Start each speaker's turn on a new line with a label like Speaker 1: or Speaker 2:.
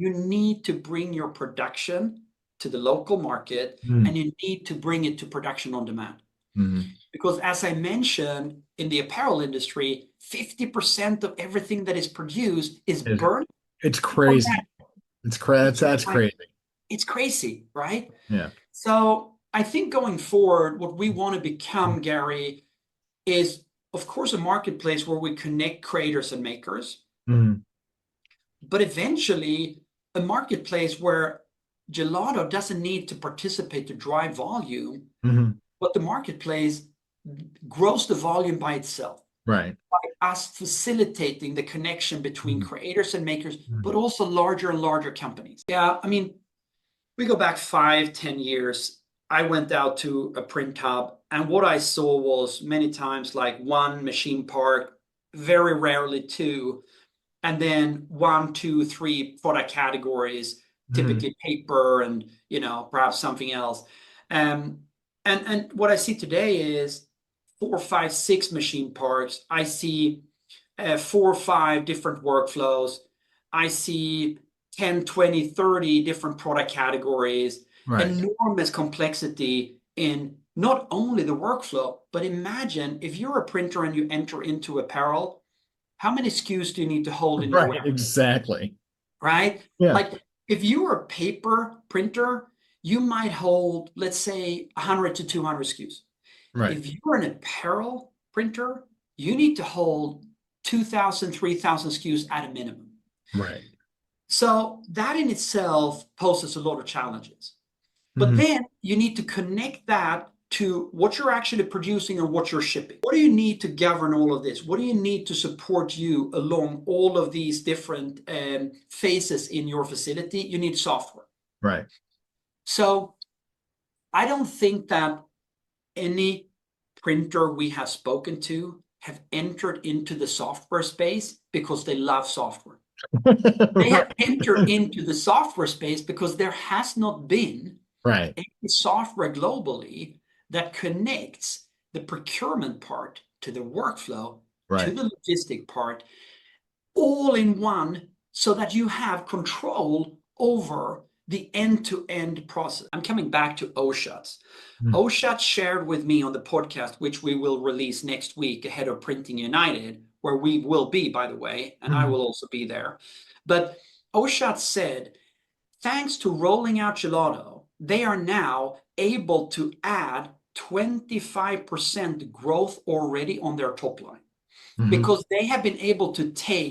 Speaker 1: You need to bring your production to the local market, and you need to bring it to production on demand. Because as I mentioned, in the apparel industry, 50% of everything that is produced is burnt.
Speaker 2: It's crazy. That's crazy.
Speaker 1: It's crazy, right?
Speaker 2: Yeah.
Speaker 1: So I think going forward, what we want to become, Gary, is of course a marketplace where we connect creators and makers, but eventually a marketplace where gelato doesn't need to participate to drive volume, but the marketplace grows the volume by itself.
Speaker 2: Right.
Speaker 1: By us facilitating the connection between creators and makers, but also larger and larger companies. Yeah, I mean, we go back 5-10 years. I went out to a print hub, and what I saw was many times like one machine park, very rarely two, and then 1, 2, 3 product categories, typically paper and perhaps something else. And what I see today is 4, 5, 6 machine parks. I see 4 or 5 different workflows. I see 10, 20, 30 different product categories, enormous complexity in not only the workflow, but imagine if you're a printer and you enter into apparel, how many SKUs do you need to hold in your warehouse?
Speaker 2: Exactly.
Speaker 1: Right?
Speaker 2: Yeah.
Speaker 1: Like if you are a paper printer, you might hold, let's say, 100 to 200 SKUs.
Speaker 2: Right.
Speaker 1: If you're an apparel printer, you need to hold 2,000, 3,000 SKUs at a minimum.
Speaker 2: Right.
Speaker 1: So that in itself poses a lot of challenges. But then you need to connect that to what you're actually producing and what you're shipping. What do you need to govern all of this? What do you need to support you along all of these different phases in your facility? You need software.
Speaker 2: Right.
Speaker 1: So I don't think that any printer we have spoken to have entered into the software space because they love software. They have entered into the software space because there has not been any software globally that connects the procurement part to the workflow, to the logistic part, all in one, so that you have control over the end-to-end process. I'm coming back to Oshats. Oshats shared with me on the podcast, which we will release next week ahead of Printing United, where we will be, by the way, and I will also be there. But Oshats said, thanks to rolling out gelato, they are now able to add 25% growth already on their top line, because they have been able to take